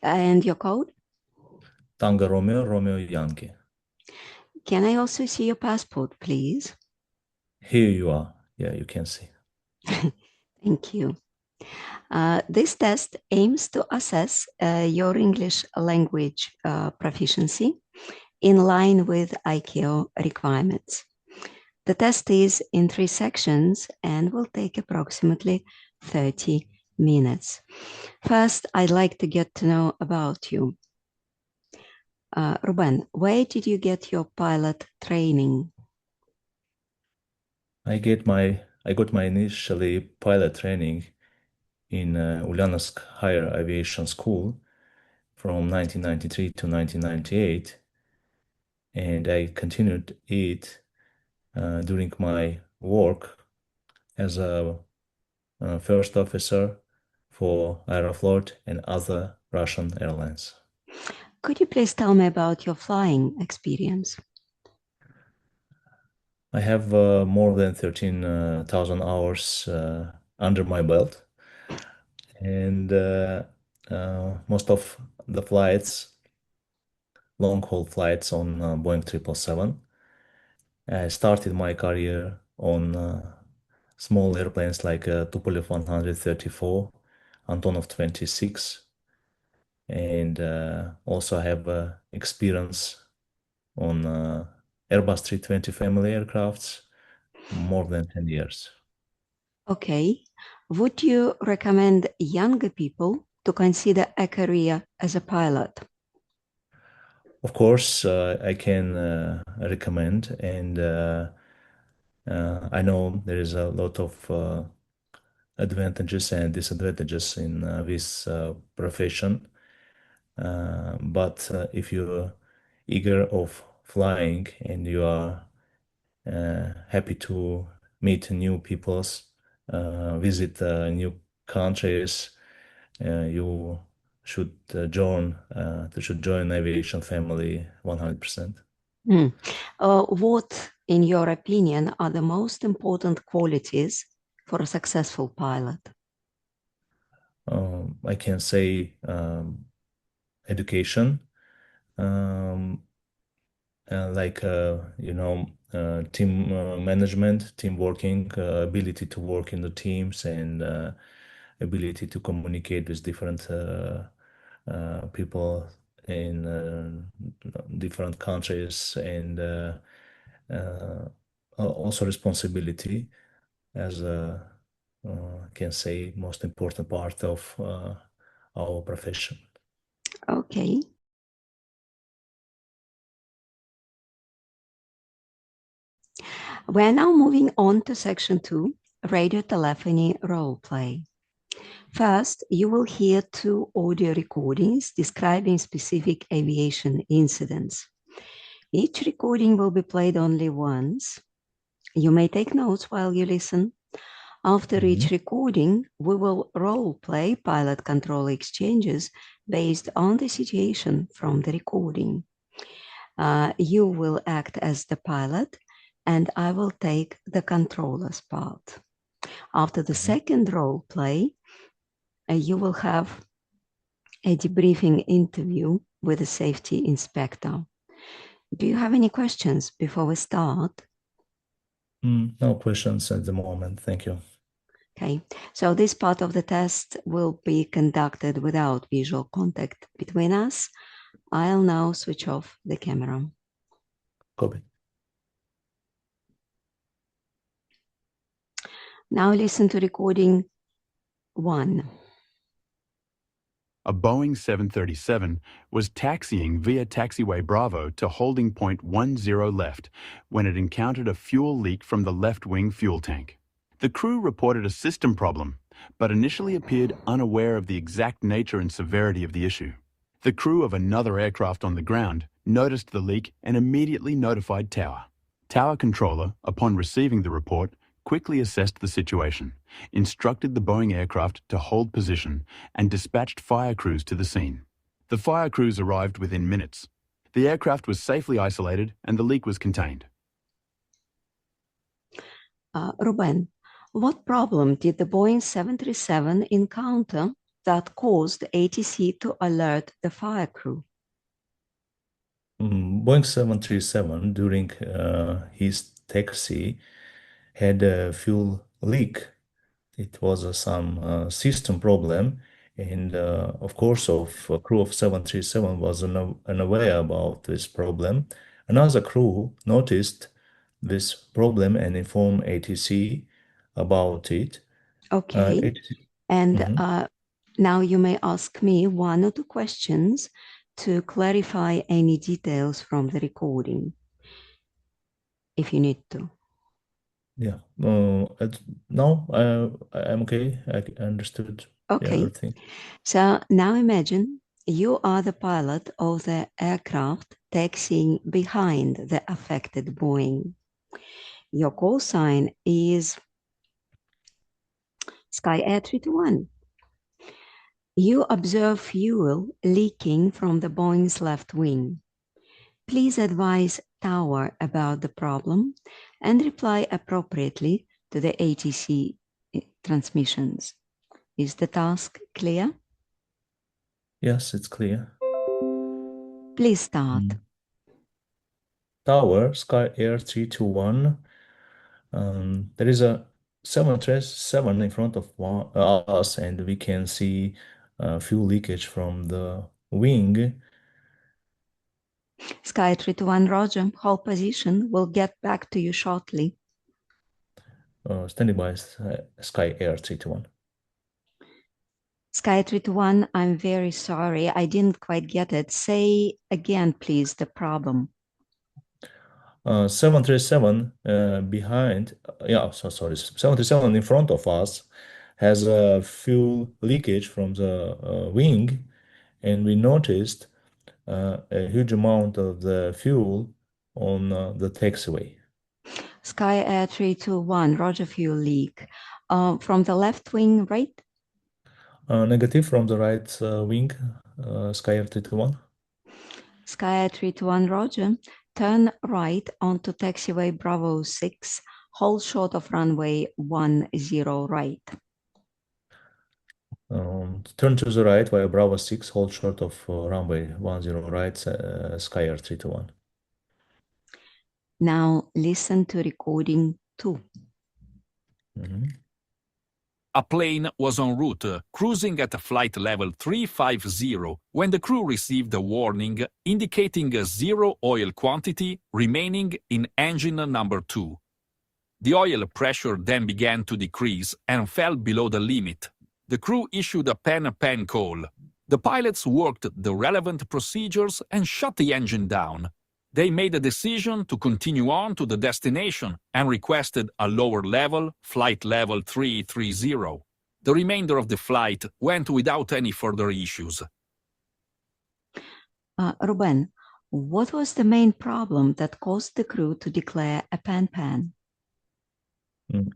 And your code? Tango Romeo, Romeo Yankee. Can I also see your passport, please? Here you are. Yeah, you can see. Thank you. This test aims to assess your English language proficiency in line with ICAO requirements. The test is in 3 sections and will take approximately 30 minutes. First, I'd like to get to know about you. Ruben, where did you get your pilot training? I got my initially pilot training in Ulyanovsk Higher Aviation School from 1993 to 1998, and I continued it during my work as a first officer for Aeroflot and other Russian airlines. Could you please tell me about your flying experience? I have more than 13,000 hours under my belt, and most of the flights, long-haul flights on Boeing 777. I started my career on small airplanes like Tupolev 134, Antonov 26, and also have experience on Airbus 320 family aircrafts, more than 10 years. Okay. Would you recommend younger people to consider a career as a pilot? Of course, I can recommend, and I know there is a lot of advantages and disadvantages in this profession. But if you're eager of flying and you are happy to meet new peoples, visit new countries, you should join aviation family 100%. What, in your opinion, are the most important qualities for a successful pilot? I can say education, like team management, team working, ability to work in the teams, and ability to communicate with different people in different countries, and also responsibility as a can say most important part of our profession. Okay. We're now moving on to section 2, radio telephony role play. First, you will hear 2 audio recordings describing specific aviation incidents. Each recording will be played only once. You may take notes while you listen. After each recording, we will role play pilot control exchanges based on the situation from the recording. You will act as the pilot, and I will take the controller's part. After the second role play, you will have a debriefing interview with a safety inspector. Do you have any questions before we start? No questions at the moment, thank you. Okay, so this part of the test will be conducted without visual contact between us. I'll now switch off the camera. Copy. Now listen to recording 1. A Boeing 737 was taxiing via taxiway Bravo to holding point 10 left when it encountered a fuel leak from the left wing fuel tank. The crew reported a system problem, but initially appeared unaware of the exact nature and severity of the issue. The crew of another aircraft on the ground noticed the leak and immediately notified Tower. Tower controller, upon receiving the report, quickly assessed the situation, instructed the Boeing aircraft to hold position, and dispatched fire crews to the scene. The fire crews arrived within minutes. The aircraft was safely isolated and the leak was contained. Ruben, what problem did the Boeing 737 encounter that caused ATC to alert the fire crew? Boeing 737 during his taxi had a fuel leak. It was some system problem, and of course, crew of 737 was unaware about this problem. Another crew noticed this problem and informed ATC about it. Okay. ATC And now you may ask me one or two questions to clarify any details from the recording, if you need to. Yeah. No, I'm okay. I understood Okay. everything. So now imagine you are the pilot of the aircraft taxiing behind the affected Boeing. Your call sign is Sky Air 321. You observe fuel leaking from the Boeing's left wing. Please advise tower about the problem and reply appropriately to the ATC transmissions. Is the task clear? Yes, it's clear. Please start. Tower, Sky Air 321. There is a 737 in front of us, and we can see fuel leakage from the wing. Sky 321, Roger. Hold position. We'll get back to you shortly. Standing by, Sky Air 321. Sky 321, I'm very sorry. I didn't quite get it. Say again, please, the problem. 737 behind, sorry, 737 in front of us has a fuel leakage from the wing, and we noticed a huge amount of the fuel on the taxiway. Sky Air 321, Roger, fuel leak. From the left wing, right? Negative from the right wing, Sky Air 321. Sky Air 321, Roger. Turn right onto taxiway Bravo 6, hold short of runway 10 right. Turn to the right via Bravo 6, hold short of runway 10 right, Sky Air 321. Now listen to recording 2. A plane was en route, cruising at flight level 350 when the crew received a warning indicating a zero oil quantity remaining in engine number 2. The oil pressure then began to decrease and fell below the limit. The crew issued a pan call. The pilots worked the relevant procedures and shut the engine down. They made a decision to continue on to the destination and requested a lower level, flight level 330. The remainder of the flight went without any further issues. Ruben, what was the main problem that caused the crew to declare a pan?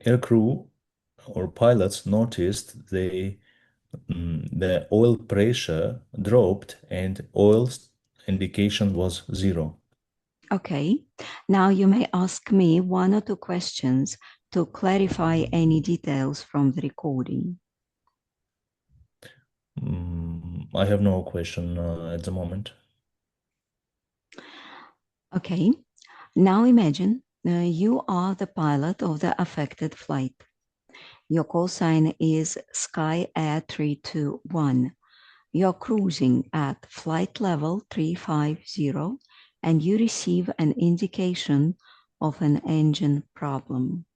Air crew or pilots noticed the oil pressure dropped and oil indication was 0. Okay, now you may ask me one or two questions to clarify any details from the recording. I have no question at the moment. Okay, now imagine you are the pilot of the affected flight. Your call sign is Sky Air 321. You're cruising at flight level 350 and you receive an indication of an engine problem.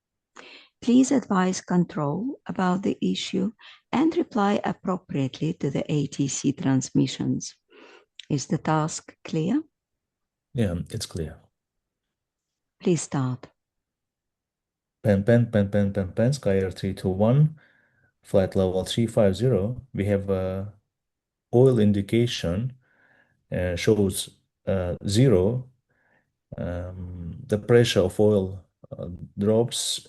Please advise control about the issue and reply appropriately to the ATC transmissions. Is the task clear? Yeah, it's clear. Please start. Sky Air 321, flight level 350. We have oil indication shows 0. The pressure of oil drops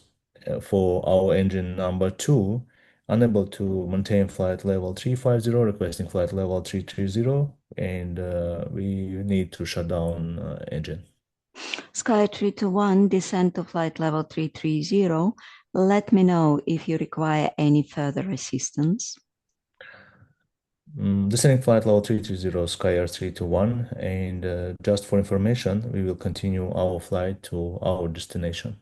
for our engine number 2, unable to maintain flight level 350, requesting flight level 330, and we need to shut down engine. Sky 321, descend to flight level 330. Let me know if you require any further assistance. Descending flight level 330, Sky Air 321, and just for information, we will continue our flight to our destination.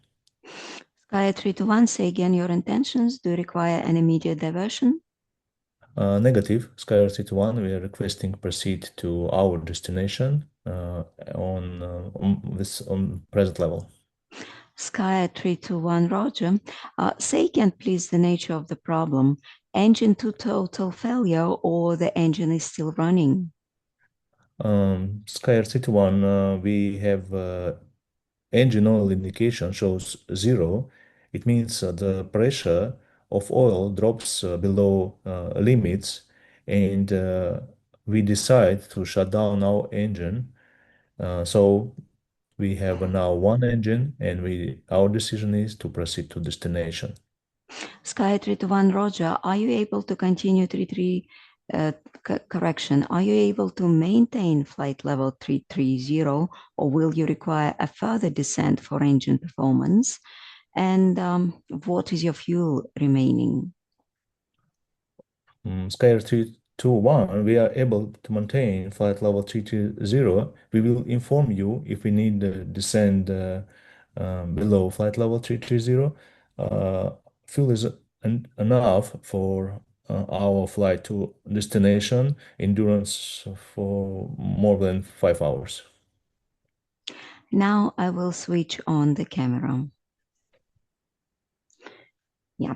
Sky 321, say again your intentions. Do you require an immediate diversion? Negative, Sky Air 321, we are requesting proceed to our destination on present level. Sky 321, Roger. Say again, please, the nature of the problem. Engine to total failure or the engine is still running? Sky Air 321, we have engine oil indication shows 0. It means the pressure of oil drops below limits, and we decide to shut down our engine. So we have now one engine, and our decision is to proceed to destination. Sky 321, Roger. Are you able to continue 33? Correction, are you able to maintain flight level 330, or will you require a further descent for engine performance? And what is your fuel remaining? Sky Air 321, we are able to maintain flight level 320. We will inform you if we need to descend below flight level 330. Fuel is enough for our flight to destination, endurance for more than 5 hours. Now I will switch on the camera. Yeah.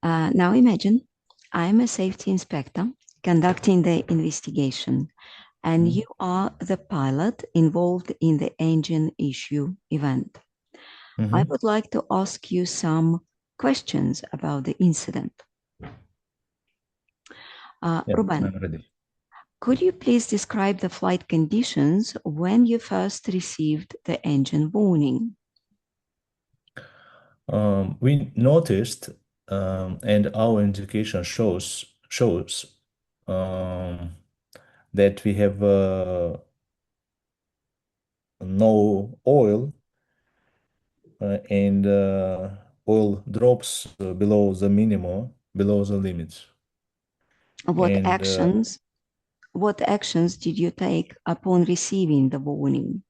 Now imagine I'm a safety inspector conducting the investigation, and you are the pilot involved in the engine issue event. I would like to ask you some questions about the incident. Ruben, I'm ready. could you please describe the flight conditions when you first received the engine warning? We noticed, and our indication shows that we have no oil, and oil drops below the minimum, below the limits. What And, actions did you take upon receiving the warning?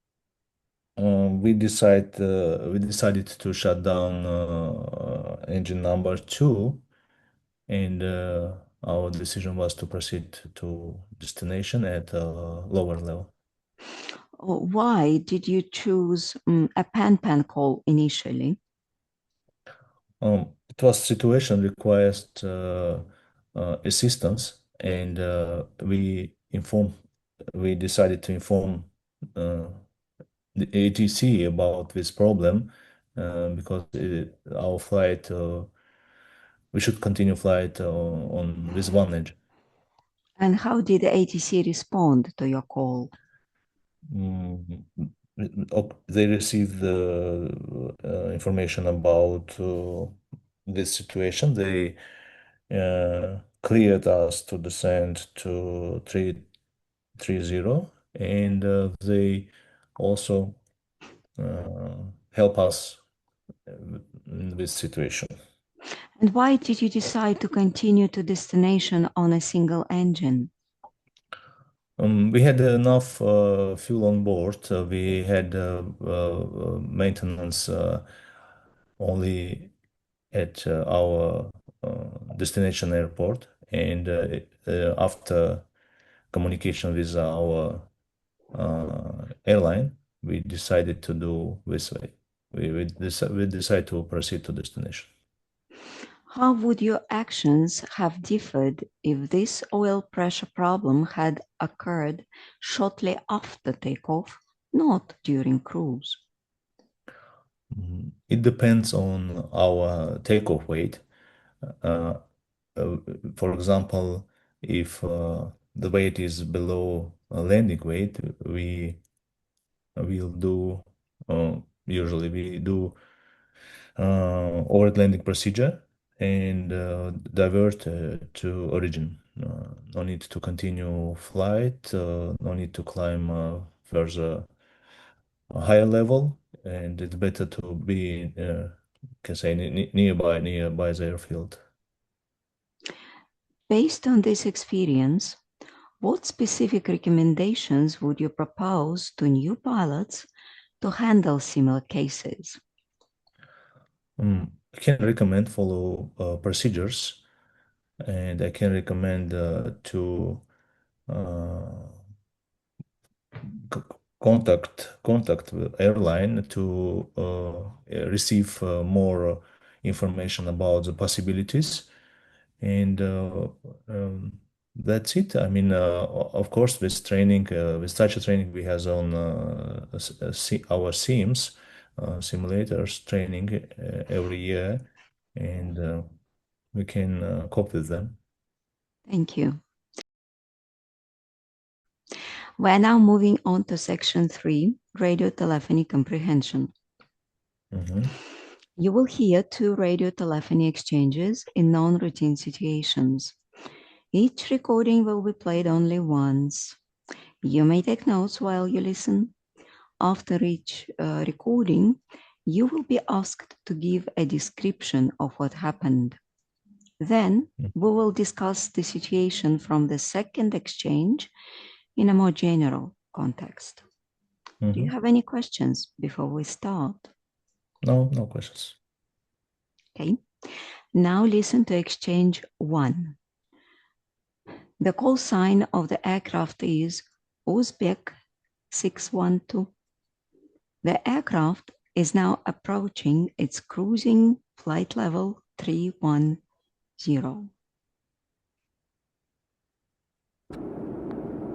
we decided to shut down engine number 2, and our decision was to proceed to destination at a lower level. Why did you choose a pan call initially? It was situation requires assistance, and we decided to inform the ATC about this problem because our flight, we should continue flight on with one engine. And how did the ATC respond to your call? They received the information about this situation. They cleared us to descend to 330, and they also help us in this situation. And why did you decide to continue to destination on a single engine? We had enough fuel on board. We had maintenance only at our destination airport, and after communication with our airline, we decided to do this way. We decided to proceed to destination. How would your actions have differed if this oil pressure problem had occurred shortly after takeoff, not during cruise? It depends on our takeoff weight. For example, if the weight is below landing weight, we will do usually we do overhead landing procedure and divert to origin. No need to continue flight, no need to climb further a higher level, and it's better to be can say nearby the airfield. Based on this experience, what specific recommendations would you propose to new pilots to handle similar cases? I can recommend follow procedures, and I can recommend to contact airline to receive more information about the possibilities, and that's it. I mean, of course, with training, with such a training, we have on our sims simulators training every year, and we can cope with them. Thank you. We're now moving on to section 3, radio telephony comprehension. You will hear 2 radio telephony exchanges in non-routine situations. Each recording will be played only once. You may take notes while you listen. After each recording, you will be asked to give a description of what happened. Then we will discuss the situation from the second exchange in a more general context. Do you have any questions before we start? No questions. Okay. Now listen to exchange 1. The call sign of the aircraft is Uzbek 612. The aircraft is now approaching its cruising flight level 310.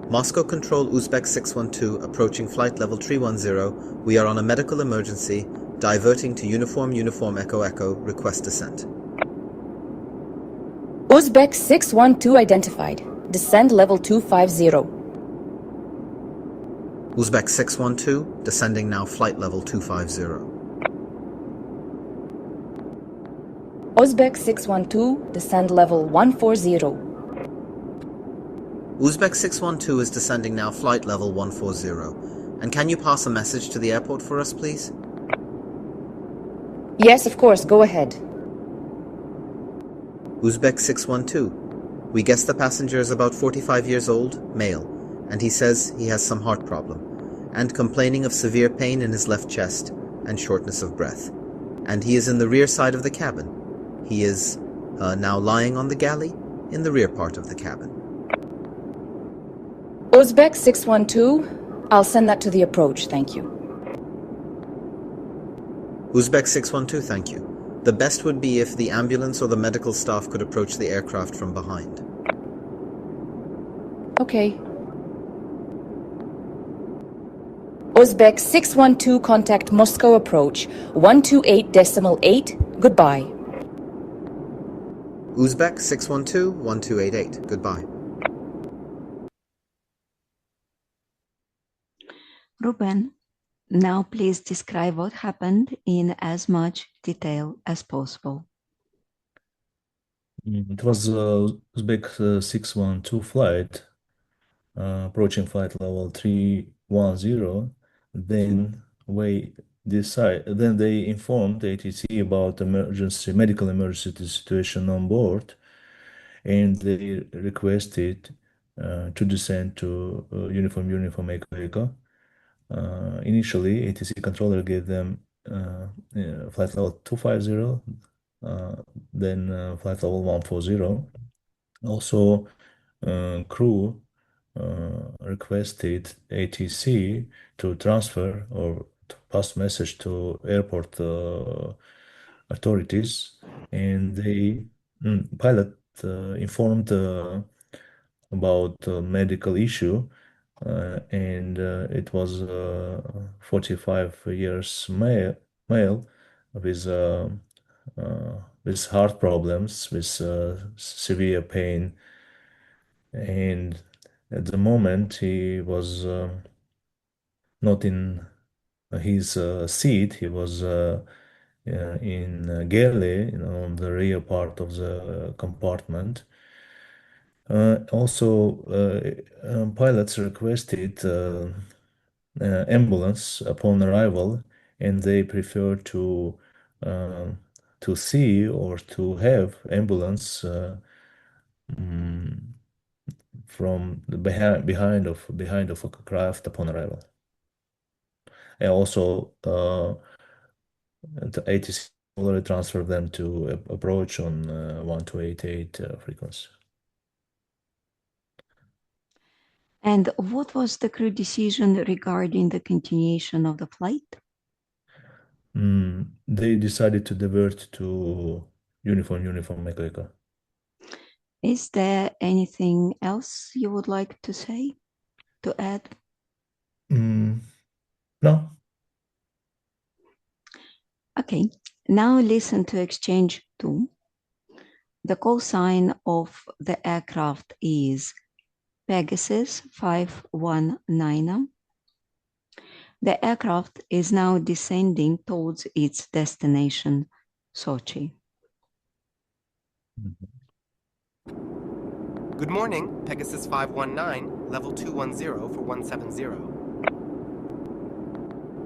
Moscow Control Uzbek 612 approaching flight level 310. We are on a medical emergency. Diverting to uniform Echo Echo. Request descent. Uzbek 612 identified. Descend level 250. Uzbek 612 descending now flight level 250. Uzbek 612 descend level 140. Uzbek 612 is descending now flight level 140. And can you pass a message to the airport for us, please? Yes, of course, go ahead. Uzbek 612. We guess the passenger is about 45 years old, male, and he says he has some heart problem, and complaining of severe pain in his left chest and shortness of breath. And he is in the rear side of the cabin. He is now lying on the galley in the rear part of the cabin. Uzbek 612, I'll send that to the approach, thank you. Uzbek 612, thank you. The best would be if the ambulance or the medical staff could approach the aircraft from behind. Okay. Uzbek 612, contact Moscow approach 128.8. Goodbye. Uzbek 612, 1288. Goodbye. Ruben, now please describe what happened in as much detail as possible. It was Uzbek 612 flight, approaching flight level 310. Then they informed ATC about medical emergency situation on board, and they requested to descend to uniform Echo Echo. Initially, ATC controller gave them flight level 250, then flight level 140. Also, crew requested ATC to transfer or to pass message to airport authorities, and the pilot informed about medical issue, and it was 45 years male with heart problems, with severe pain, and at the moment he was not in his seat. He was in galley, on the rear part of the compartment. Also, pilots requested ambulance upon arrival, and they prefer to see or to have ambulance from the behind of a craft upon arrival. And also the ATC already transferred them to approach on 1288 frequency. And what was the crew decision regarding the continuation of the flight? They decided to divert to uniform Mexico. Is there anything else you would like to say, to add? No. Okay, now listen to exchange 2. The call sign of the aircraft is Pegasus 519. The aircraft is now descending towards its destination, Sochi. Good morning, Pegasus 519, level 210 for 170.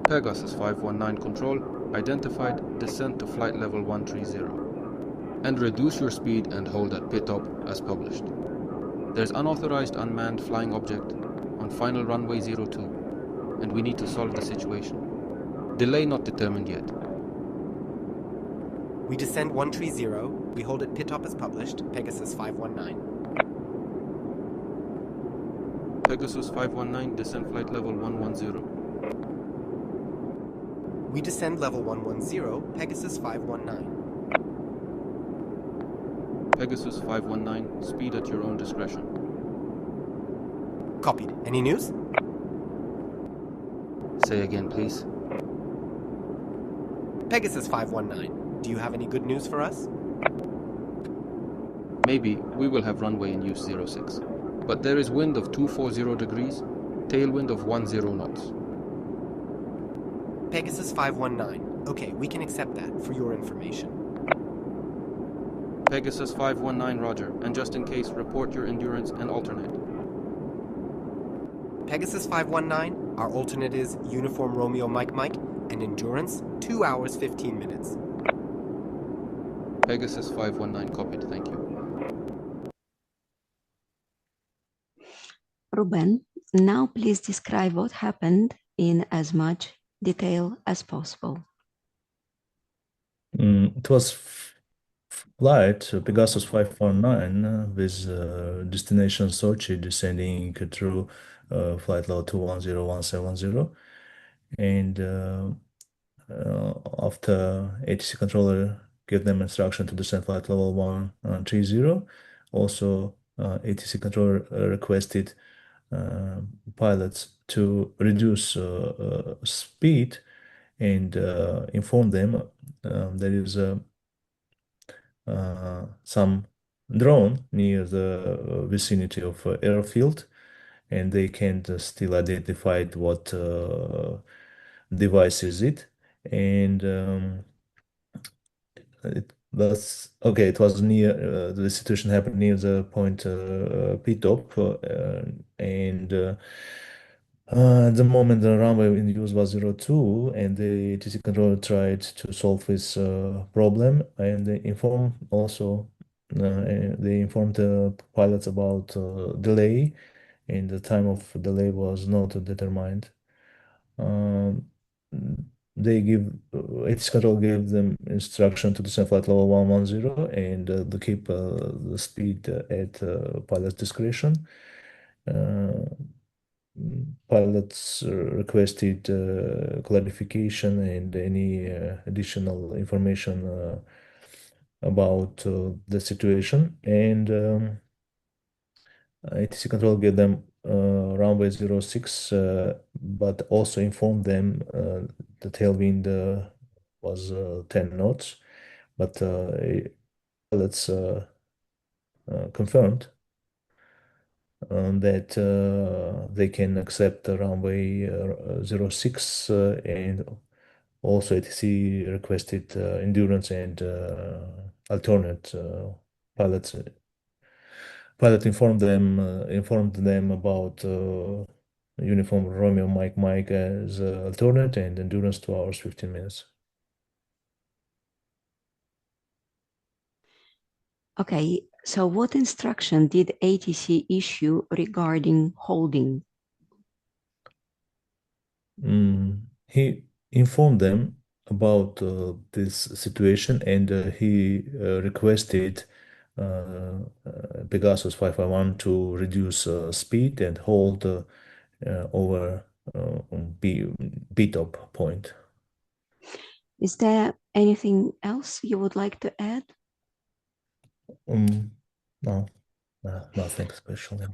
Pegasus 519 control, identified, descend to flight level 130. And reduce your speed and hold at pit top as published. There's unauthorized unmanned flying object on final runway 02, and we need to solve the situation. Delay not determined yet. We descend 130, we hold at pit top as published, Pegasus 519. Pegasus 519, descend flight level 110. We descend level 110, Pegasus 519. Pegasus 519, speed at your own discretion. Copied. Any news? Say again, please. Pegasus 519, do you have any good news for us? Maybe we will have runway in use 06. But there is wind of 240 degrees, tailwind of 10 knots. Pegasus 519. Okay, we can accept that for your information. Pegasus 519, roger. And just in case, report your endurance and alternate. Pegasus 519, our alternate is Uniform Romeo Mike Mike, and endurance 2 hours 15 minutes. Pegasus 519, copied, thank you. Ruben, now please describe what happened in as much detail as possible. It was flight Pegasus 519 with destination Sochi descending through flight level 210170, and after ATC controller gave them instruction to descend flight level 130, also ATC controller requested pilots to reduce speed and inform them there is some drone near the vicinity of airfield, and they can't still identify what device is it, and it was near the situation happened near the point pit top, and at the moment the runway in use was 02, and the ATC controller tried to solve this problem, and they informed the pilots about delay, and the time of delay was not determined. ATC control gave them instruction to descend flight level 110 and to keep the speed at pilot's discretion. Pilots requested clarification and any additional information about the situation, and ATC control gave them runway 06, but also informed them the tailwind was 10 knots, but pilots confirmed that they can accept the runway 06, and also ATC requested endurance and alternate. Pilot informed them about Uniform Romeo Mike Mike as alternate and endurance 2 hours 15 minutes. Okay, So what instruction did ATC issue regarding holding? He informed them about this situation, and he requested Pegasus 551 to reduce speed and hold over B-top point. Is there anything else you would like to add? No, nothing special. Yeah.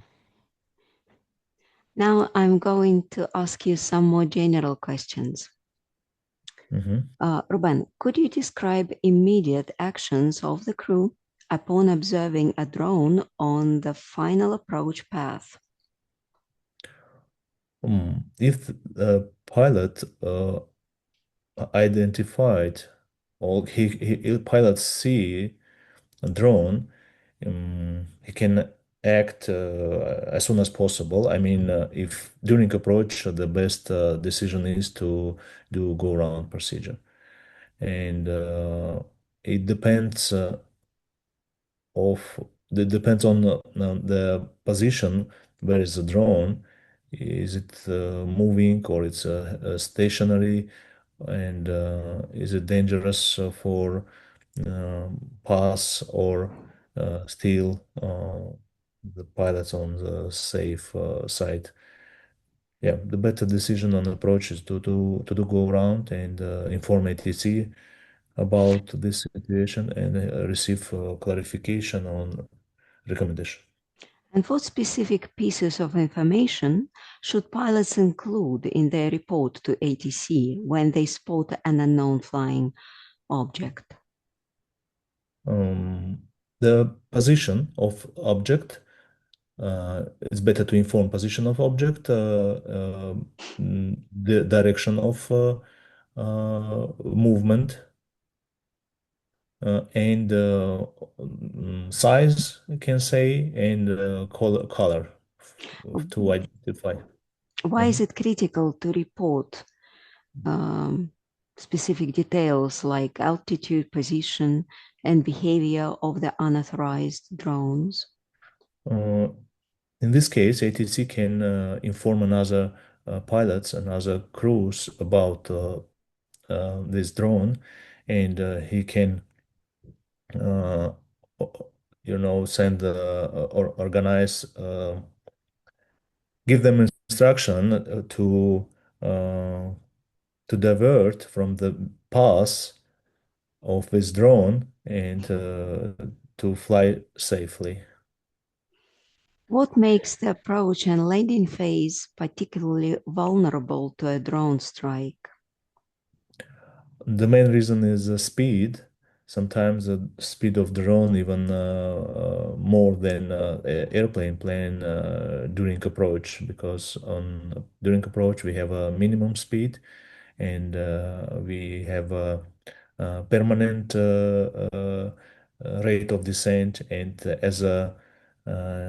Now I'm going to ask you some more general questions. Ruben, could you describe immediate actions of the crew upon observing a drone on the final approach path? If the pilot identified, or pilot see a drone, he can act as soon as possible. I mean, if during approach, the best decision is to do go-around procedure. And it depends on the position where is the drone. Is it moving, or it's stationary, and is it dangerous for pass, or still the pilots on the safe side? Yeah, the better decision on approach is to do go around and inform ATC about this situation and receive clarification on recommendation. And what specific pieces of information should pilots include in their report to ATC when they spot an unknown flying object? The position of object, it's better to inform position of object, the direction of movement, and size, you can say, and color to identify. Why is it critical to report specific details like altitude, position, and behavior of the unauthorized drones? In this case, ATC can inform another pilots and other crews about this drone, and he can send or organize, give them instruction to divert from the path of this drone and to fly safely. What makes the approach and landing phase particularly vulnerable to a drone strike? The main reason is the speed. Sometimes the speed of drone even more than airplane plane during approach, because during approach we have a minimum speed, and we have a permanent rate of descent, and as a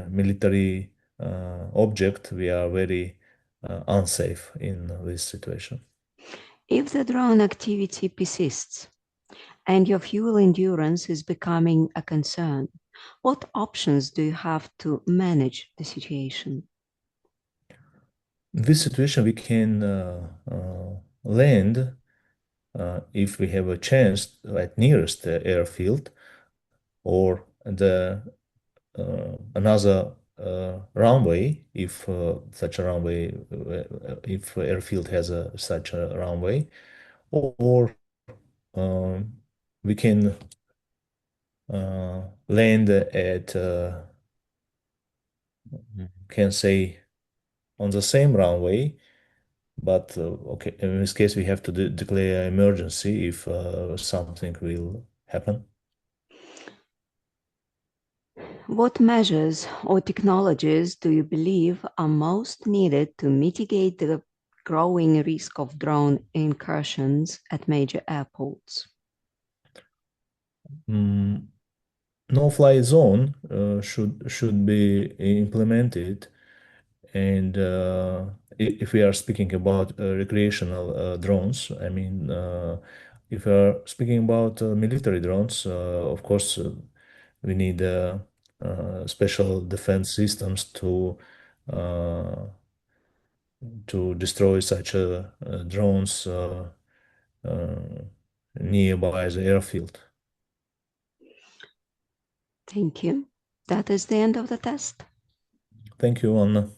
military object, we are very unsafe in this situation. If the drone activity persists and your fuel endurance is becoming a concern, what options do you have to manage the situation? In this situation, we can land if we have a chance at nearest airfield, or the another runway, if such a runway, if airfield has such a runway, or we can land at can say on the same runway, but okay, in this case we have to declare emergency if something will happen. What measures or technologies do you believe are most needed to mitigate the growing risk of drone incursions at major airports? No-fly zone should be implemented, and if we are speaking about recreational drones, I mean, if we are speaking about military drones, of course, we need special defense systems to destroy such drones nearby the airfield. Thank you. That is the end of the test. Thank you, Anna.